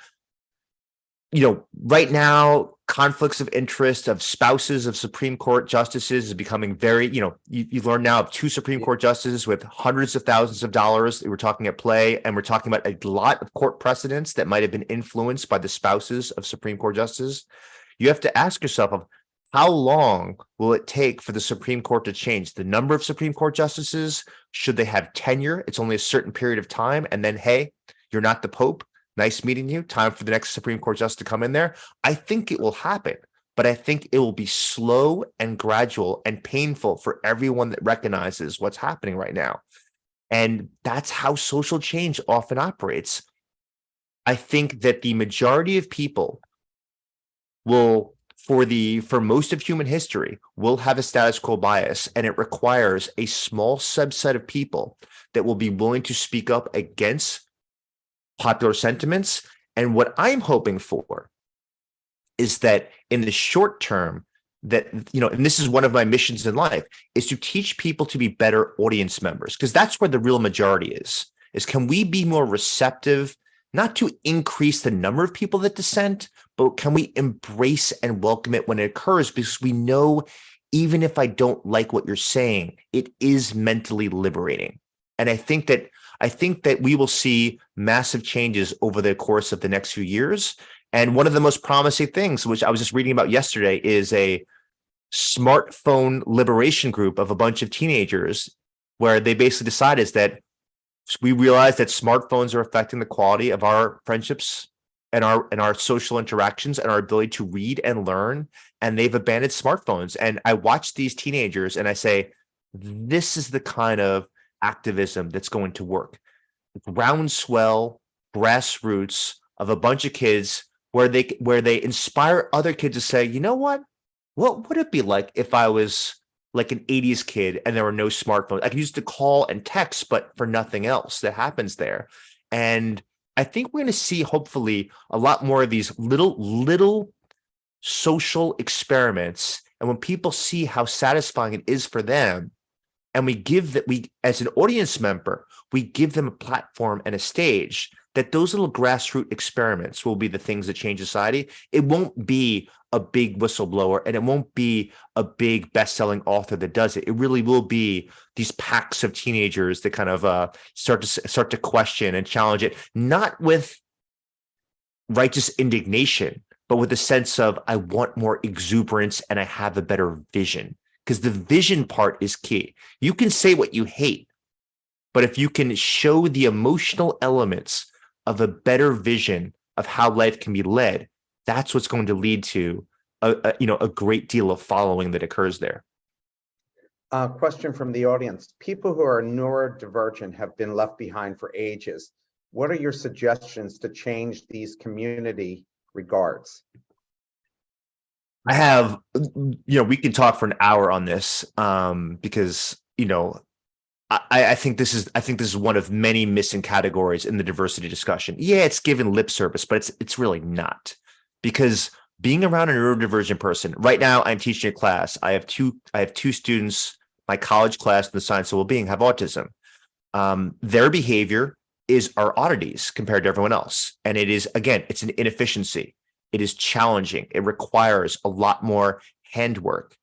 Speaker 2: right now, conflicts of interest of spouses of Supreme Court justices is becoming very, you learn now of two Supreme Court justices with hundreds of thousands of dollars that we're talking at play, and we're talking about a lot of court precedents that might have been influenced by the spouses of Supreme Court justices. You have to ask yourself of how long will it take for the Supreme Court to change the number of Supreme Court justices? Should they have tenure? It's only a certain period of time, and then, hey, you're not the Pope. Nice meeting you. Time for the next Supreme Court justice to come in there. I think it will happen, but I think it will be slow and gradual and painful for everyone that recognizes what's happening right now. And that's how social change often operates. I think that the majority of people will, for most of human history, will have a status quo bias, and it requires a small subset of people that will be willing to speak up against popular sentiments. And what I'm hoping for is that in the short term, that, and this is one of my missions in life, is to teach people to be better audience members, because that's where the real majority is can we be more receptive, not to increase the number of people that dissent, but can we embrace and welcome it when it occurs? Because we know, even if I don't like what you're saying, it is mentally liberating. And I think that we will see massive changes over the course of the next few years. And one of the most promising things, which I was just reading about yesterday, is a smartphone liberation group of a bunch of teenagers, where they basically decide is that we realize that smartphones are affecting the quality of our friendships and our social interactions and our ability to read and learn. And they've abandoned smartphones. And I watch these teenagers and I say, this is the kind of activism that's going to work. Groundswell, grassroots of a bunch of kids where they inspire other kids to say, you know what would it be like if I was like an 80s kid and there were no smartphones? I could use to call and text, but for nothing else that happens there. And I think we're going to see, hopefully, a lot more of these little social experiments. And when people see how satisfying it is for them, and we as an audience member, we give them a platform and a stage, that those little grassroots experiments will be the things that change society. It won't be a big whistleblower, and it won't be a big best-selling author that does it. It really will be these packs of teenagers that kind of start to question and challenge it, not with righteous indignation, but with a sense of, I want more exuberance and I have a better vision. Because the vision part is key. You can say what you hate, but if you can show the emotional elements of a better vision of how life can be led, that's what's going to lead to a great deal of following that occurs there.
Speaker 1: Question from the audience. People who are neurodivergent have been left behind for ages. What are your suggestions to change these community regards?
Speaker 2: I have, we can talk for an hour on this, because, I think this is one of many missing categories in the diversity discussion. Yeah, it's given lip service, but it's really not, because being around a neurodivergent person right now, I'm teaching a class. I have two students, my college class in the science of well-being, have autism. Their behavior is our oddities compared to everyone else. And it is, again, it's an inefficiency. It is challenging. It requires a lot more handwork.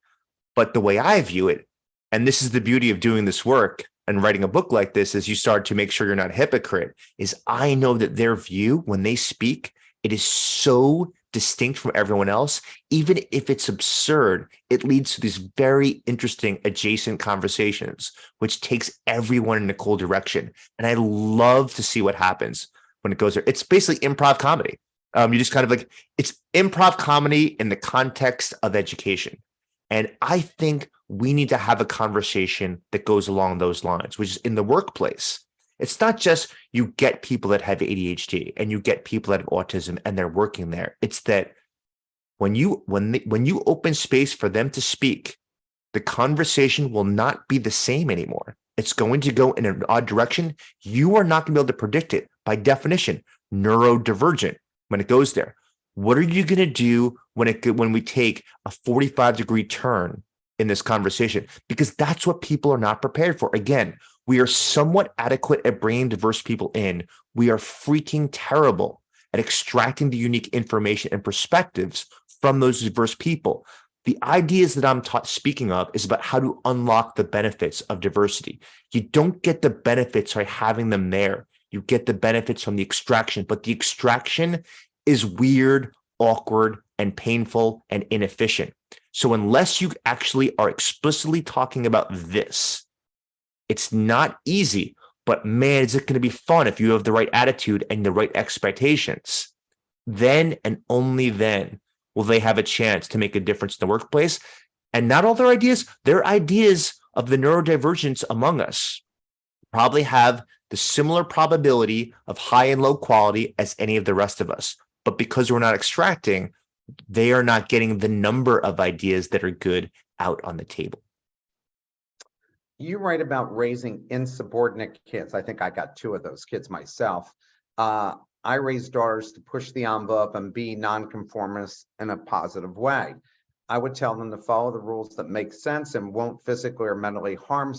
Speaker 2: But the way I view it, and this is the beauty of doing this work and writing a book like this, is you start to make sure you're not a hypocrite, is I know that their view, when they speak, it is so distinct from everyone else. Even if it's absurd, it leads to these very interesting adjacent conversations, which takes everyone in a cool direction. And I love to see what happens when it goes there. It's basically improv comedy. You just kind of it's improv comedy in the context of education. And I think we need to have a conversation that goes along those lines, which is in the workplace. It's not just you get people that have ADHD and you get people that have autism and they're working there. It's that when you open space for them to speak, the conversation will not be the same anymore. It's going to go in an odd direction. You are not going to be able to predict it. By definition, neurodivergent. When it goes there, what are you going to do when we take a 45-degree turn in this conversation? Because that's what people are not prepared for. Again, we are somewhat adequate at bringing diverse people in. We are freaking terrible at extracting the unique information and perspectives from those diverse people. The ideas that I'm speaking of is about how to unlock the benefits of diversity. You don't get the benefits by having them there. You get the benefits from the extraction, but the extraction is weird, awkward, and painful and inefficient. So unless you actually are explicitly talking about this, it's not easy, but man, is it going to be fun if you have the right attitude and the right expectations. Then and only then will they have a chance to make a difference in the workplace. And not all their ideas of the neurodivergence among us probably have the similar probability of high and low quality as any of the rest of us. But because we're not extracting, they are not getting the number of ideas that are good out on the table.
Speaker 1: You write about raising insubordinate kids. I think I got 2 of those kids myself. I raised daughters to push the envelope and be nonconformists in a positive way. I would tell them to follow the rules that make sense and won't physically or mentally harm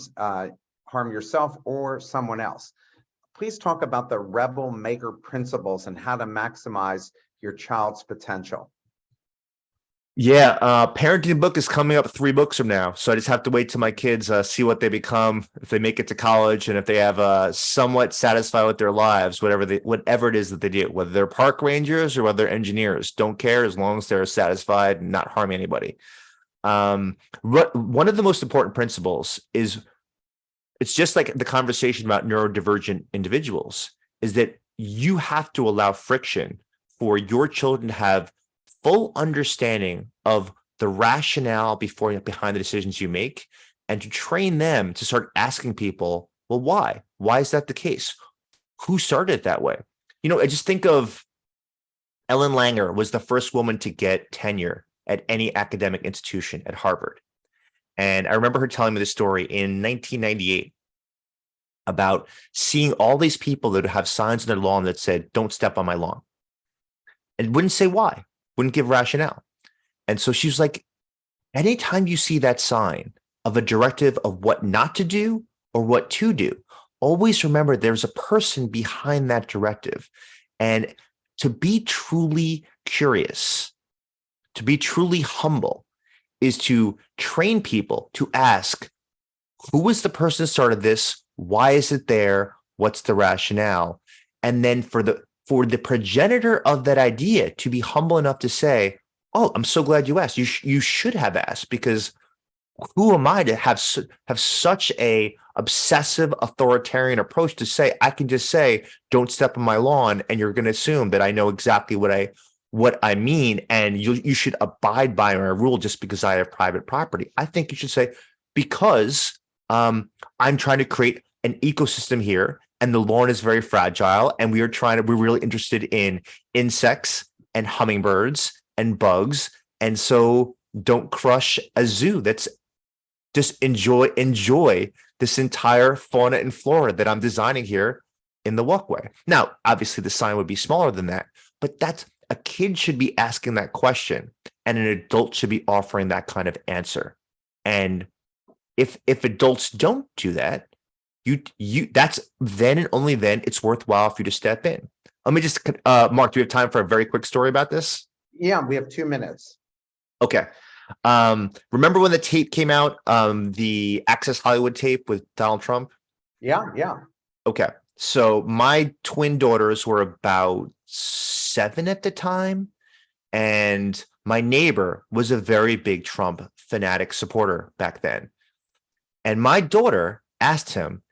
Speaker 1: yourself or someone else. Please talk about the rebel maker principles and how to maximize your child's potential.
Speaker 2: Yeah, parenting book is coming up 3 books from now. So I just have to wait till my kids see what they become, if they make it to college, and if they have somewhat satisfied with their lives, whatever it is that they do, whether they're park rangers or whether they're engineers, don't care as long as they're satisfied and not harming anybody. One of the most important principles is, it's just like the conversation about neurodivergent individuals, is that you have to allow friction for your children to have full understanding of the rationale behind the decisions you make, and to train them to start asking people, well, why? Why is that the case? Who started it that way? I just think of Ellen Langer was the first woman to get tenure at any academic institution at Harvard. And I remember her telling me the story in 1998 about seeing all these people that have signs on their lawn that said, don't step on my lawn. And wouldn't say why. Wouldn't give rationale. And so she was like, anytime you see that sign of a directive of what not to do or what to do, always remember there's a person behind that directive. And to be truly curious, to be truly humble, is to train people to ask, who was the person who started this? Why is it there? What's the rationale? And then for the progenitor of that idea to be humble enough to say, oh, I'm so glad you asked. You should have asked, because who am I to have such a obsessive authoritarian approach to say, I can just say, don't step on my lawn, and you're going to assume that I know exactly what I mean, and you should abide by my rule just because I have private property. I think you should say, because I'm trying to create an ecosystem here, and the lawn is very fragile, and we're really interested in insects and hummingbirds and bugs. And so don't crush a zoo. That's just enjoy this entire fauna and flora that I'm designing here in the walkway. Now, obviously the sign would be smaller than that, but a kid should be asking that question, and an adult should be offering that kind of answer. And if adults don't do that, that's then and only then it's worthwhile for you to step in. Let me just, Mark, do we have time for a very quick story about this?
Speaker 1: Yeah, we have 2 minutes.
Speaker 2: Okay. Remember when the tape came out, the Access Hollywood tape with Donald Trump?
Speaker 1: Yeah.
Speaker 2: Okay. So my twin daughters were about 7 at the time, and my neighbor was a very big Trump fanatic supporter back then. And my daughter asked him,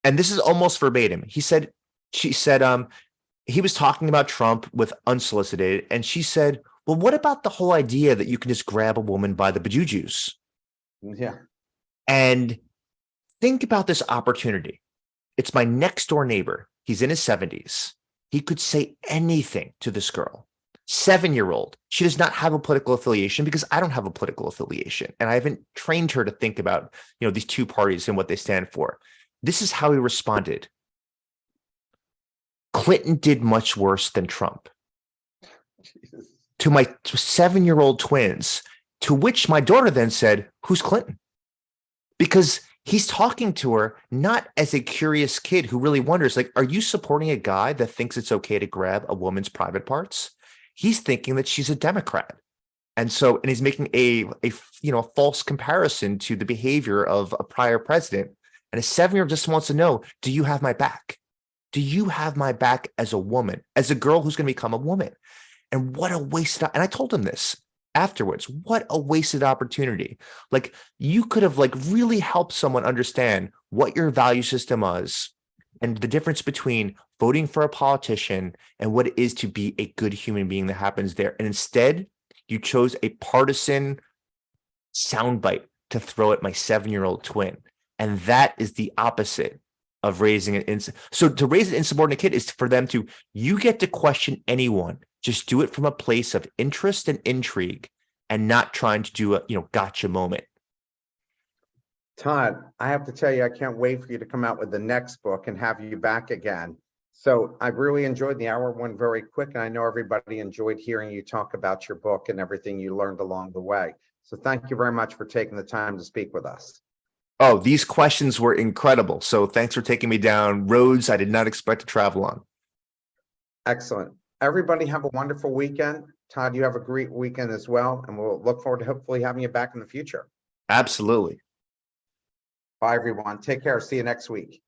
Speaker 2: and this is almost verbatim. She said, he was talking about Trump with unsolicited, and she said, well, what about the whole idea that you can just grab a woman by the bajujus?
Speaker 1: Yeah.
Speaker 2: And think about this opportunity. It's my next door neighbor. He's in his 70s. He could say anything to this girl. 7-year-old. She does not have a political affiliation, because I don't have a political affiliation. And I haven't trained her to think about, these two parties and what they stand for. This is how he responded. Clinton did much worse than Trump. Jesus. To my 7-year-old twins, to which my daughter then said, who's Clinton? Because he's talking to her not as a curious kid who really wonders, like, are you supporting a guy that thinks it's okay to grab a woman's private parts? He's thinking that she's a Democrat. And so, and he's making a false comparison to the behavior of a prior president. And a 7-year-old just wants to know, do you have my back? Do you have my back as a woman, as a girl who's going to become a woman? And what a wasted, and I told him this afterwards, what a wasted opportunity. Like, you could have like really helped someone understand what your value system was and the difference between voting for a politician and what it is to be a good human being that happens there. And instead, you chose a partisan soundbite to throw at my 7-year-old twin. And that is the opposite of raising so to raise an insubordinate kid is for them to, you get to question anyone. Just do it from a place of interest and intrigue and not trying to do a, gotcha moment.
Speaker 1: Todd, I have to tell you, I can't wait for you to come out with the next book and have you back again. So I really enjoyed the hour one very quick, and I know everybody enjoyed hearing you talk about your book and everything you learned along the way. So thank you very much for taking the time to speak with us.
Speaker 2: Oh, these questions were incredible. So thanks for taking me down roads I did not expect to travel on.
Speaker 1: Excellent. Everybody have a wonderful weekend. Todd, you have a great weekend as well, and we'll look forward to hopefully having you back in the future.
Speaker 2: Absolutely.
Speaker 1: Bye, everyone. Take care. See you next week.